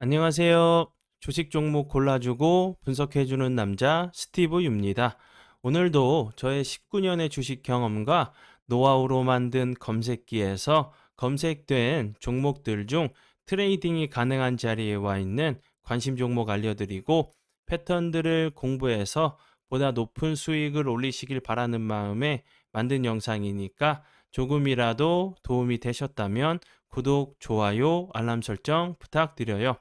안녕하세요. 주식 종목 골라주고 분석해주는 남자 스티브 유입니다. 오늘도 저의 19년의 주식 경험과 노하우로 만든 검색기에서 검색된 종목들 중 트레이딩이 가능한 자리에 와 있는 관심 종목 알려드리고 패턴들을 공부해서 보다 높은 수익을 올리시길 바라는 마음에 만든 영상이니까 조금이라도 도움이 되셨다면 구독, 좋아요, 알람 설정 부탁드려요.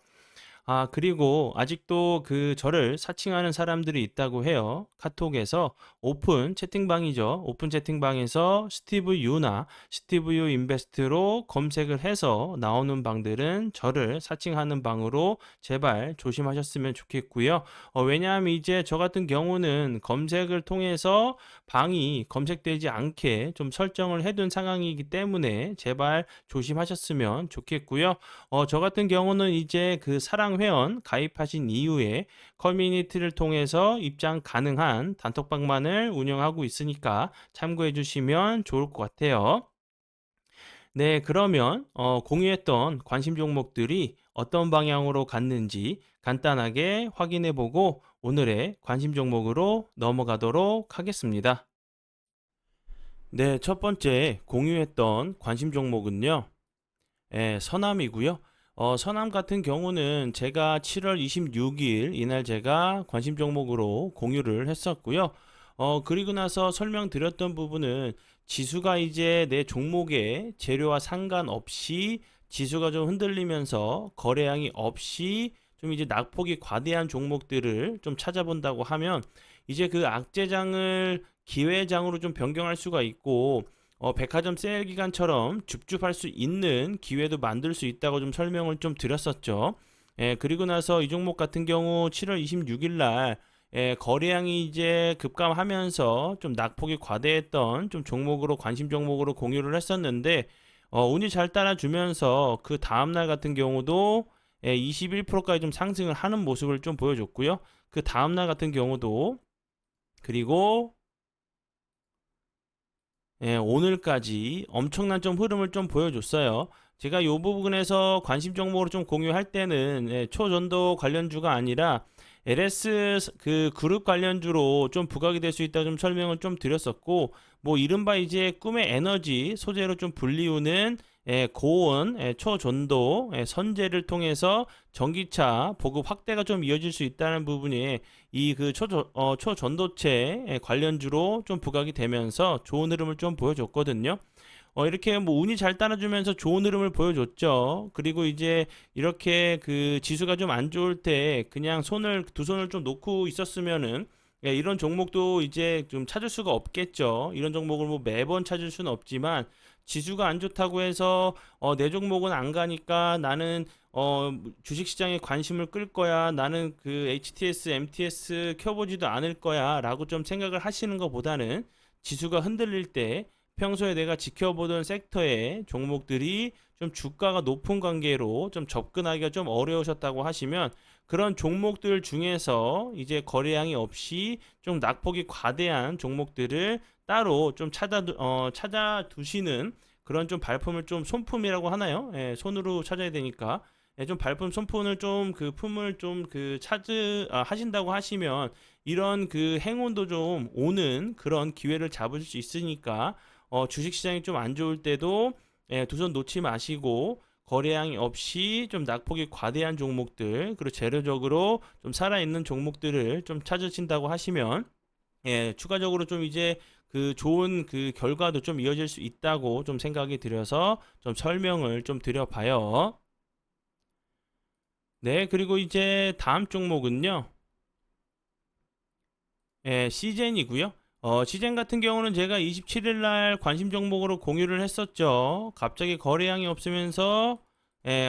그리고 아직도 저를 사칭하는 사람들이 있다고 해요. 카톡에서 오픈 채팅방이죠. 오픈 채팅방에서 스티브 유나 스티브 유 인베스트로 검색을 해서 나오는 방들은 저를 사칭하는 방으로 제발 조심하셨으면 좋겠고요. 왜냐하면 이제 저 같은 경우는 검색을 통해서 방이 검색되지 않게 좀 설정을 해둔 상황이기 때문에 제발 조심하셨으면 좋겠고요. 저 같은 경우는 이제 사랑 회원 가입하신 이후에 커뮤니티를 통해서 입장 가능한 단톡방만을 운영하고 있으니까 참고해 주시면 좋을 것 같아요. 네, 그러면 공유했던 관심 종목들이 어떤 방향으로 갔는지 간단하게 확인해 보고 오늘의 관심 종목으로 넘어가도록 하겠습니다. 네, 첫 번째 공유했던 관심 종목은요. 서남이고요. 서남 같은 경우는 제가 7월 26일 이날 제가 관심 종목으로 공유를 했었고요. 그리고 나서 설명드렸던 부분은 지수가 이제 내 종목의 재료와 상관없이 지수가 좀 흔들리면서 거래량이 없이 좀 이제 낙폭이 과대한 종목들을 좀 찾아본다고 하면 이제 그 악재장을 기회장으로 좀 변경할 수가 있고 백화점 세일 기간처럼 줍줍할 수 있는 기회도 만들 수 있다고 좀 설명을 좀 드렸었죠. 그리고 나서 이 종목 같은 경우 7월 26일 날 거래량이 이제 급감하면서 좀 낙폭이 과대했던 좀 종목으로 관심 종목으로 공유를 했었는데 운이 잘 따라주면서 그 다음날 같은 경우도 21%까지 좀 상승을 하는 모습을 좀 보여줬고요. 그 다음날 같은 경우도 그리고 오늘까지 엄청난 좀 흐름을 좀 보여줬어요. 제가 이 부분에서 관심 종목으로 좀 공유할 때는 초전도 관련주가 아니라 LS 그룹 관련주로 좀 부각이 될 수 있다 좀 설명을 좀 드렸었고, 뭐 이른바 이제 꿈의 에너지 소재로 좀 불리우는 고온 초전도 선제를 통해서 전기차 보급 확대가 좀 이어질 수 있다는 부분이 이 초전도체 관련주로 좀 부각이 되면서 좋은 흐름을 좀 보여줬거든요. 이렇게 뭐 운이 잘 따라주면서 좋은 흐름을 보여줬죠. 그리고 이제 이렇게 지수가 좀 안 좋을 때 그냥 두 손을 좀 놓고 있었으면은 이런 종목도 이제 좀 찾을 수가 없겠죠. 이런 종목을 뭐 매번 찾을 수는 없지만 지수가 안 좋다고 해서 내 종목은 안 가니까 나는 주식시장에 관심을 끌 거야. 나는 HTS, MTS 켜보지도 않을 거야. 라고 좀 생각을 하시는 것보다는 지수가 흔들릴 때 평소에 내가 지켜보던 섹터의 종목들이 좀 주가가 높은 관계로 좀 접근하기가 좀 어려우셨다고 하시면 그런 종목들 중에서 이제 거래량이 없이 좀 낙폭이 과대한 종목들을 따로 좀 찾아두시는 그런 좀 발품을 좀 손품이라고 하나요? 손으로 찾아야 되니까 좀 발품 손품을 좀 품을 좀 하신다고 하시면 이런 행운도 좀 오는 그런 기회를 잡을 수 있으니까 주식시장이 좀 안 좋을 때도 두 손 놓지 마시고 거래량이 없이 좀 낙폭이 과대한 종목들 그리고 재료적으로 좀 살아있는 종목들을 좀 찾으신다고 하시면 추가적으로 좀 이제 좋은 결과도 좀 이어질 수 있다고 좀 생각이 들어서 좀 설명을 좀 드려봐요. 네, 그리고 이제 다음 종목은요. 시젠이고요. 시젠 같은 경우는 제가 27일 날 관심 종목으로 공유를 했었죠. 갑자기 거래량이 없으면서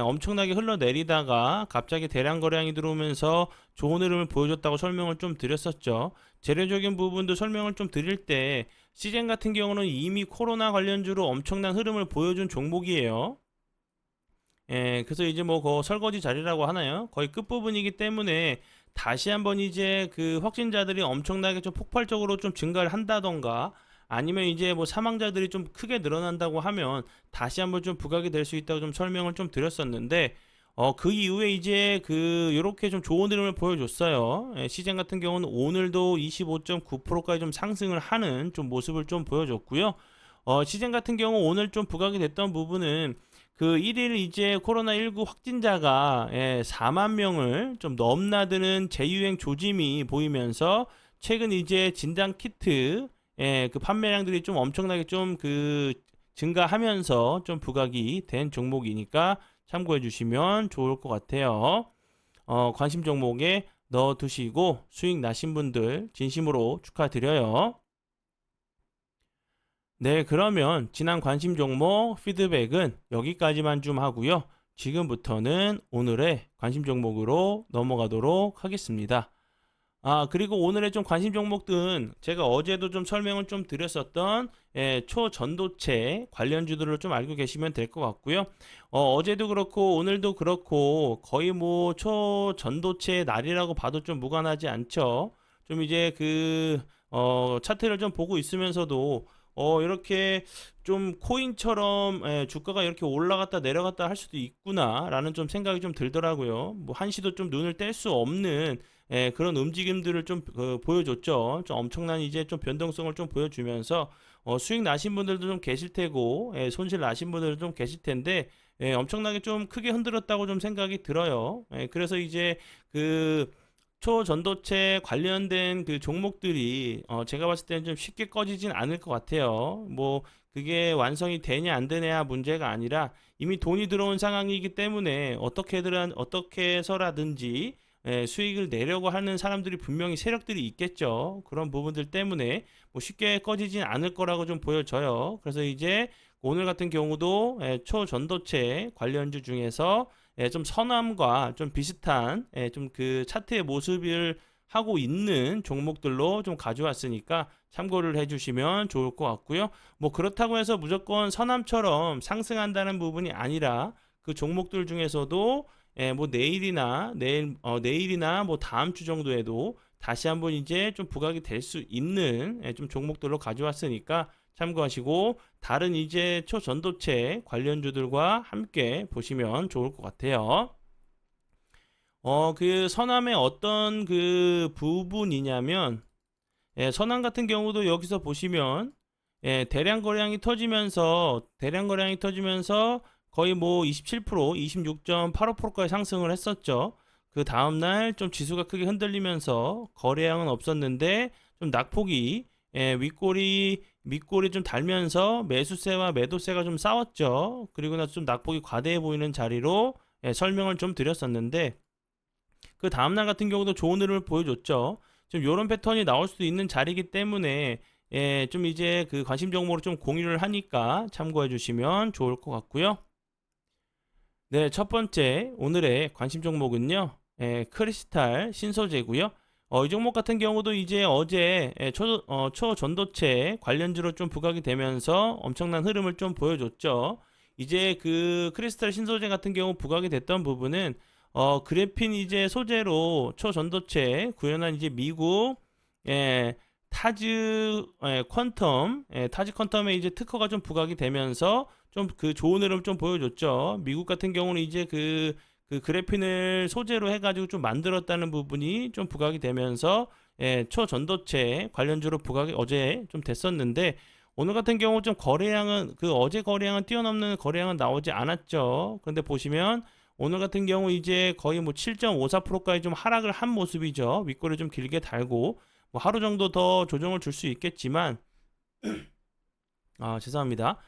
엄청나게 흘러내리다가 갑자기 대량 거래량이 들어오면서 좋은 흐름을 보여줬다고 설명을 좀 드렸었죠. 재료적인 부분도 설명을 좀 드릴 때 시젠 같은 경우는 이미 코로나 관련주로 엄청난 흐름을 보여준 종목이에요. 그래서 이제 뭐 설거지 자리라고 하나요? 거의 끝부분이기 때문에 다시 한번 이제 확진자들이 엄청나게 좀 폭발적으로 좀 증가를 한다던가 아니면 이제 뭐 사망자들이 좀 크게 늘어난다고 하면 다시 한번 좀 부각이 될 수 있다고 좀 설명을 좀 드렸었는데 그 이후에 이제 요렇게 좀 좋은 흐름을 보여줬어요. 시장 같은 경우는 오늘도 25.9%까지 좀 상승을 하는 좀 모습을 좀 보여줬고요. 시장 같은 경우 오늘 좀 부각이 됐던 부분은 1일 이제 코로나19 확진자가 4만 명을 좀 넘나드는 재유행 조짐이 보이면서 최근 이제 진단 키트 판매량들이 좀 엄청나게 좀 증가하면서 좀 부각이 된 종목이니까 참고해 주시면 좋을 것 같아요. 관심 종목에 넣어 두시고 수익 나신 분들 진심으로 축하드려요. 네, 그러면 지난 관심 종목 피드백은 여기까지만 좀 하고요. 지금부터는 오늘의 관심 종목으로 넘어가도록 하겠습니다. 그리고 오늘의 좀 관심 종목들은 제가 어제도 좀 설명을 좀 드렸었던 초전도체 관련주들을 좀 알고 계시면 될 것 같고요. 어제도 그렇고 오늘도 그렇고 거의 뭐 초전도체 날이라고 봐도 좀 무관하지 않죠. 좀 이제 차트를 좀 보고 있으면서도 이렇게 좀 코인처럼 주가가 이렇게 올라갔다 내려갔다 할 수도 있구나라는 좀 생각이 좀 들더라고요. 뭐 한시도 좀 눈을 뗄 수 없는 그런 움직임들을 좀 보여줬죠. 좀 엄청난 이제 좀 변동성을 좀 보여주면서 수익 나신 분들도 좀 계실 테고 손실 나신 분들도 좀 계실 텐데 엄청나게 좀 크게 흔들었다고 좀 생각이 들어요. 그래서 이제 초전도체 관련된 종목들이 제가 봤을 때는 좀 쉽게 꺼지진 않을 것 같아요. 뭐 그게 완성이 되냐 안 되냐 문제가 아니라 이미 돈이 들어온 상황이기 때문에 어떻게 해서라든지 수익을 내려고 하는 사람들이 분명히 세력들이 있겠죠. 그런 부분들 때문에 뭐 쉽게 꺼지진 않을 거라고 좀 보여져요. 그래서 이제 오늘 같은 경우도 초전도체 관련주 중에서 좀 선함과 좀 비슷한 좀 차트의 모습을 하고 있는 종목들로 좀 가져왔으니까 참고를 해주시면 좋을 것 같고요. 뭐 그렇다고 해서 무조건 선함처럼 상승한다는 부분이 아니라 그 종목들 중에서도 뭐 내일이나 뭐 다음 주 정도에도 다시 한번 이제 좀 부각이 될 수 있는 좀 종목들로 가져왔으니까 참고하시고 다른 이제 초전도체 관련주들과 함께 보시면 좋을 것 같아요. 선암의 어떤 부분이냐면 선암 같은 경우도 여기서 보시면 대량 거래량이 터지면서 거의 뭐 27%, 26.85%까지 상승을 했었죠. 그 다음날 좀 지수가 크게 흔들리면서 거래량은 없었는데 좀 낙폭이 밑골이 좀 달면서 매수세와 매도세가 좀 싸웠죠. 그리고 나서 좀 낙폭이 과대해 보이는 자리로 설명을 좀 드렸었는데 그 다음날 같은 경우도 좋은 흐름을 보여줬죠. 좀 이런 패턴이 나올 수도 있는 자리이기 때문에 좀 이제 관심 종목으로 좀 공유를 하니까 참고해 주시면 좋을 것 같고요. 네, 첫 번째 오늘의 관심 종목은요. 크리스탈 신소재고요. 이 종목 같은 경우도 이제 어제 초전도체 관련주로 좀 부각이 되면서 엄청난 흐름을 좀 보여줬죠. 이제 크리스탈 신소재 같은 경우 부각이 됐던 부분은 그래핀 이제 소재로 초전도체 구현한 이제 미국 타즈 타즈 퀀텀의 이제 특허가 좀 부각이 되면서 좀 좋은 흐름 좀 보여줬죠. 미국 같은 경우는 이제 그래핀을 소재로 해가지고 좀 만들었다는 부분이 좀 부각이 되면서 초전도체 관련주로 부각이 어제 좀 됐었는데 오늘 같은 경우 좀 거래량은 어제 거래량은 뛰어넘는 거래량은 나오지 않았죠. 그런데 보시면 오늘 같은 경우 이제 거의 뭐 7.54%까지 좀 하락을 한 모습이죠. 윗골을 좀 길게 달고 뭐 하루 정도 더 조정을 줄 수 있겠지만 죄송합니다.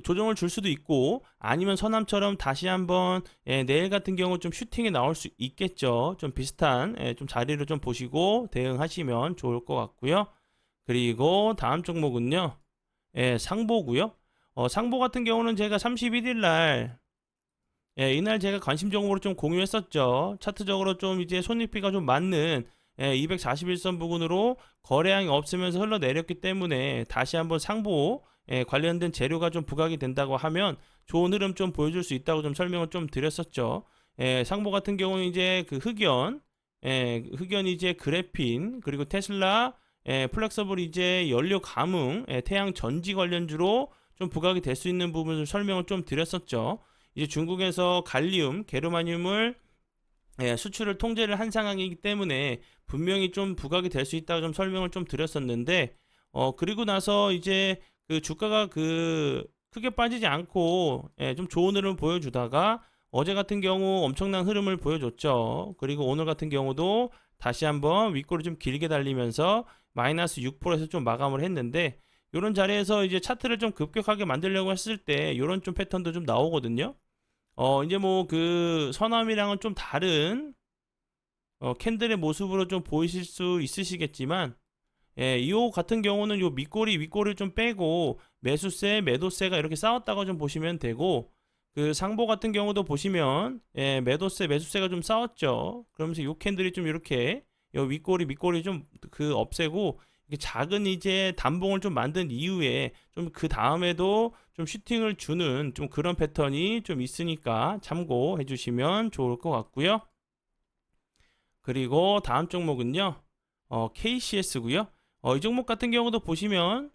조정을 줄 수도 있고 아니면 선암처럼 다시 한번 내일 같은 경우 좀 슈팅이 나올 수 있겠죠. 좀 비슷한 좀 자리를 좀 보시고 대응하시면 좋을 것 같고요. 그리고 다음 종목은요. 상보고요. 상보 같은 경우는 제가 31일 날 이날 제가 관심 종목으로 좀 공유했었죠. 차트적으로 좀 이제 손익비가 좀 맞는 241선 부근으로 거래량이 없으면서 흘러내렸기 때문에 다시 한번 상보 관련된 재료가 좀 부각이 된다고 하면 좋은 흐름 좀 보여줄 수 있다고 좀 설명을 좀 드렸었죠. 상보 같은 경우는 이제 흑연 이제 그래핀 그리고 테슬라 플렉서블 이제 연료 감응 태양 전지 관련주로 좀 부각이 될 수 있는 부분을 설명을 좀 드렸었죠. 이제 중국에서 갈리움, 게르마늄을 수출을 통제를 한 상황이기 때문에 분명히 좀 부각이 될 수 있다고 좀 설명을 좀 드렸었는데, 그리고 나서 이제 그 주가가 크게 빠지지 않고 좀 좋은 흐름을 보여주다가 어제 같은 경우 엄청난 흐름을 보여줬죠. 그리고 오늘 같은 경우도 다시 한번 윗골을 좀 길게 달리면서 마이너스 6%에서 좀 마감을 했는데, 이런 자리에서 이제 차트를 좀 급격하게 만들려고 했을 때 이런 좀 패턴도 좀 나오거든요. 이제 뭐 그 서남이랑은 좀 다른 캔들의 모습으로 좀 보이실 수 있으시겠지만, 이호 같은 경우는 요 밑꼬리 윗꼬리를 좀 빼고 매수세 매도세가 이렇게 싸웠다고 좀 보시면 되고, 그 상보 같은 경우도 보시면 매도세 매수세가 좀 싸웠죠. 그러면서 요 캔들이 좀 이렇게 요 윗꼬리 밑꼬리 좀 없애고 이렇게 작은 이제 단봉을 좀 만든 이후에 좀 그 다음에도 좀 슈팅을 주는 좀 그런 패턴이 좀 있으니까 참고해 주시면 좋을 것 같고요. 그리고 다음 종목은요, KCS고요. 이 종목 같은 경우도 보시면,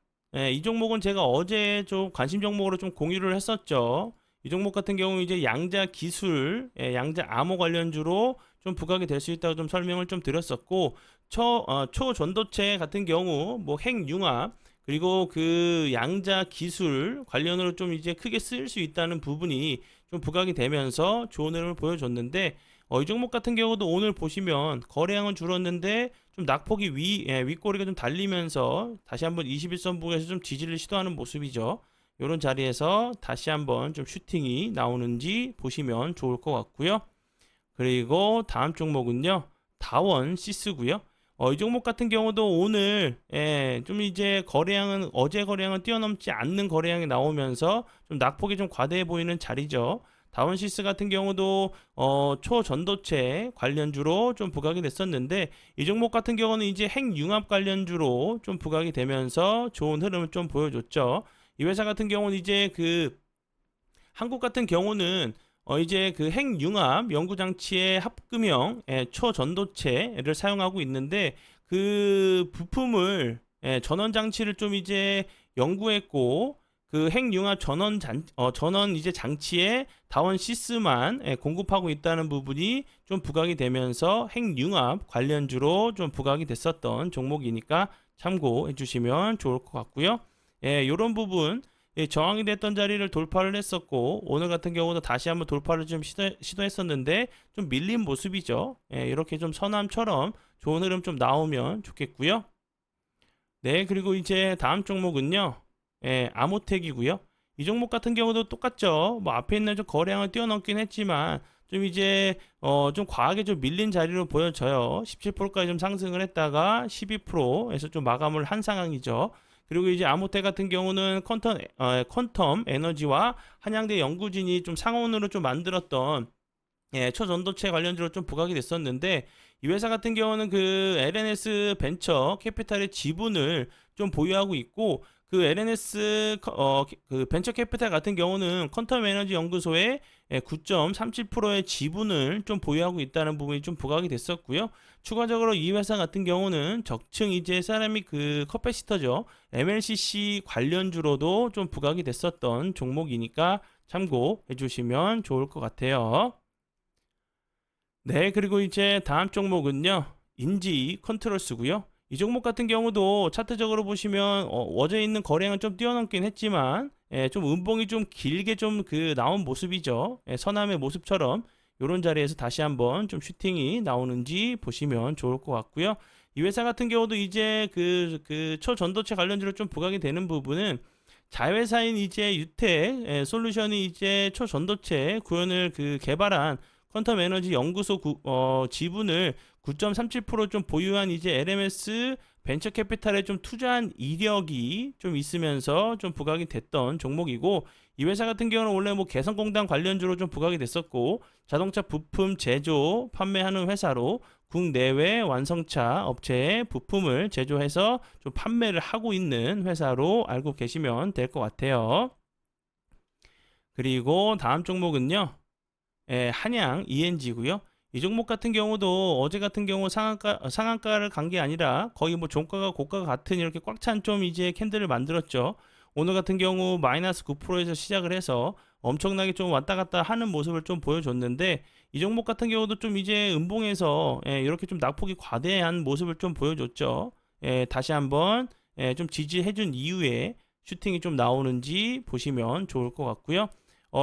이 종목은 제가 어제 좀 관심 종목으로 좀 공유를 했었죠. 이 종목 같은 경우 이제 양자 기술, 양자 암호 관련주로 좀 부각이 될 수 있다고 좀 설명을 좀 드렸었고, 초전도체 같은 경우 뭐 핵융합 그리고 그 양자 기술 관련으로 좀 이제 크게 쓰일 수 있다는 부분이 좀 부각이 되면서 좋은 흐름을 보여줬는데, 이 종목 같은 경우도 오늘 보시면 거래량은 줄었는데 좀 낙폭이 윗꼬리가 좀 달리면서 다시 한번 21선 부에서 좀 지지를 시도하는 모습이죠. 이런 자리에서 다시 한번 좀 슈팅이 나오는지 보시면 좋을 것 같고요. 그리고 다음 종목은요, 다원 시스고요. 이 종목 같은 경우도 오늘 좀 이제 거래량은 어제 거래량은 뛰어넘지 않는 거래량이 나오면서 좀 낙폭이 좀 과대해 보이는 자리죠. 다원시스 같은 경우도 초전도체 관련주로 좀 부각이 됐었는데, 이 종목 같은 경우는 이제 핵융합 관련주로 좀 부각이 되면서 좋은 흐름을 좀 보여줬죠. 이 회사 같은 경우는 이제 한국 같은 경우는 이제 핵융합 연구장치의 합금형 초전도체를 사용하고 있는데, 그 부품을 전원 장치를 좀 이제 연구했고, 그 핵융합 전원 이제 장치에 다원 시스만 공급하고 있다는 부분이 좀 부각이 되면서 핵융합 관련주로 좀 부각이 됐었던 종목이니까 참고해 주시면 좋을 것 같고요. 이런 부분 저항이 됐던 자리를 돌파를 했었고, 오늘 같은 경우도 다시 한번 돌파를 좀 시도했었는데 좀 밀린 모습이죠. 이렇게 좀 서남처럼 좋은 흐름 좀 나오면 좋겠고요. 네, 그리고 이제 다음 종목은요, 아모텍이고요. 이 종목 같은 경우도 똑같죠. 뭐 앞에 있는 좀 거래량을 뛰어넘긴 했지만 좀 이제 좀 과하게 좀 밀린 자리로 보여져요. 17%까지 좀 상승을 했다가 12%에서 좀 마감을 한 상황이죠. 그리고 이제 아모텍 같은 경우는 퀀텀 에너지와 한양대 연구진이 좀 상호으로 좀 만들었던 초전도체 관련주로 좀 부각이 됐었는데, 이 회사 같은 경우는 그 LNS 벤처 캐피탈의 지분을 좀 보유하고 있고, 그 LNS 그 벤처 캐피탈 같은 경우는 퀀텀 에너지 연구소의 9.37%의 지분을 좀 보유하고 있다는 부분이 좀 부각이 됐었고요. 추가적으로 이 회사 같은 경우는 적층 이제 세라믹 커패시터죠. MLCC 관련주로도 좀 부각이 됐었던 종목이니까 참고해 주시면 좋을 것 같아요. 네, 그리고 이제 다음 종목은요, 인지 컨트롤스고요. 이 종목 같은 경우도 차트적으로 보시면 어제 있는 거래량은 좀 뛰어넘긴 했지만 좀 음봉이 좀 길게 좀 나온 모습이죠. 서남의 모습처럼 이런 자리에서 다시 한번 좀 슈팅이 나오는지 보시면 좋을 것 같고요. 이 회사 같은 경우도 이제 초전도체 관련주로 좀 부각이 되는 부분은 자회사인 이제 유텍 솔루션이 이제 초전도체 구현을 개발한 퀀텀 에너지 연구소 지분을 9.37%좀 보유한 이제 LMS 벤처 캐피탈에 좀 투자한 이력이 좀 있으면서 좀 부각이 됐던 종목이고, 이 회사 같은 경우는 원래 뭐 개성공단 관련주로 좀 부각이 됐었고, 자동차 부품 제조 판매하는 회사로 국내외 완성차 업체에 부품을 제조해서 좀 판매를 하고 있는 회사로 알고 계시면 될 것 같아요. 그리고 다음 종목은요, 한양 ENG고요. 이 종목 같은 경우도 어제 같은 경우 상한가를 간 게 아니라 거의 뭐 종가가 고가가 같은 이렇게 꽉 찬 좀 이제 캔들을 만들었죠. 오늘 같은 경우 마이너스 9%에서 시작을 해서 엄청나게 좀 왔다 갔다 하는 모습을 좀 보여줬는데, 이 종목 같은 경우도 좀 이제 음봉에서 이렇게 좀 낙폭이 과대한 모습을 좀 보여줬죠. 다시 한번 좀 지지해준 이후에 슈팅이 좀 나오는지 보시면 좋을 것 같고요.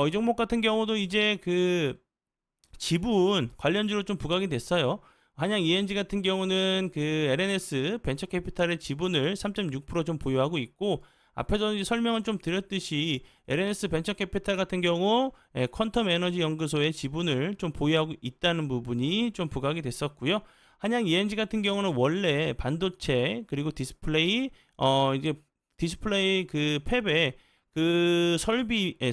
이 종목 같은 경우도 이제 그 지분 관련주로 좀 부각이 됐어요. 한양 ENG 같은 경우는 그 LNS 벤처캐피탈의 지분을 3.6%좀 보유하고 있고, 앞에서 이제 설명을 좀 드렸듯이 LNS 벤처캐피탈 같은 경우 퀀텀 에너지 연구소의 지분을 좀 보유하고 있다는 부분이 좀 부각이 됐었고요. 한양 ENG 같은 경우는 원래 반도체 그리고 디스플레이 이제 디스플레이 그 팹에 그 설비에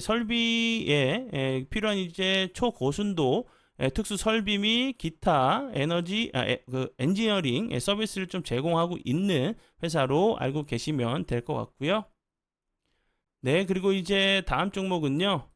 필요한 이제 초고순도 특수 설비 및 기타 에너지 그 엔지니어링 서비스를 좀 제공하고 있는 회사로 알고 계시면 될 것 같고요. 네, 그리고 이제 다음 종목은요.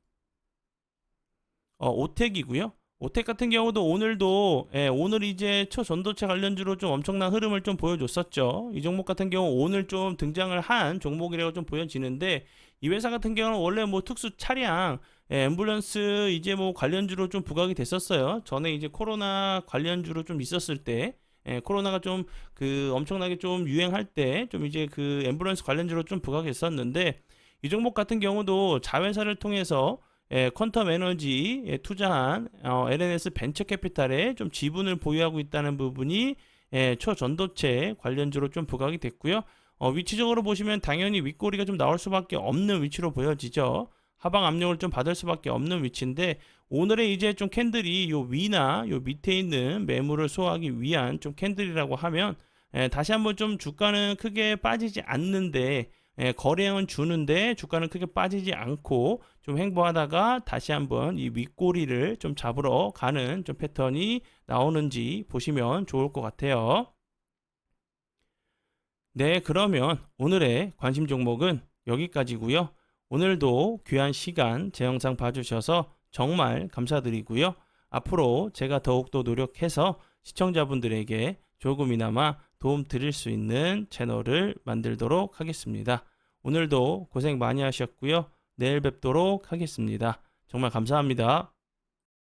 오텍이고요. 오텍 같은 경우도 오늘도 오늘 이제 초전도체 관련주로 좀 엄청난 흐름을 좀 보여줬었죠. 이 종목 같은 경우 오늘 좀 등장을 한 종목이라고 좀 보여지는데, 이 회사 같은 경우는 원래 뭐 특수 차량, 앰뷸런스 이제 뭐 관련주로 좀 부각이 됐었어요. 전에 이제 코로나 관련주로 좀 있었을 때, 코로나가 좀 그 엄청나게 좀 유행할 때 좀 이제 그 앰뷸런스 관련주로 좀 부각했었는데, 이 종목 같은 경우도 자회사를 통해서 퀀텀 에너지에 투자한 LNS 벤처캐피탈에 좀 지분을 보유하고 있다는 부분이 초전도체 관련주로 좀 부각이 됐고요. 위치적으로 보시면 당연히 윗꼬리가 좀 나올 수밖에 없는 위치로 보여지죠. 하방 압력을 좀 받을 수밖에 없는 위치인데, 오늘의 이제 좀 캔들이 요 위나 요 밑에 있는 매물을 소화하기 위한 좀 캔들이라고 하면, 다시 한번 좀 주가는 크게 빠지지 않는데, 거래량은 주는데 주가는 크게 빠지지 않고 좀 횡보하다가 다시 한번 이 윗꼬리를 좀 잡으러 가는 좀 패턴이 나오는지 보시면 좋을 것 같아요. 네, 그러면 오늘의 관심 종목은 여기까지고요. 오늘도 귀한 시간 제 영상 봐주셔서 정말 감사드리고요. 앞으로 제가 더욱더 노력해서 시청자분들에게 조금이나마 도움 드릴 수 있는 채널을 만들도록 하겠습니다. 오늘도 고생 많이 하셨고요. 내일 뵙도록 하겠습니다. 정말 감사합니다.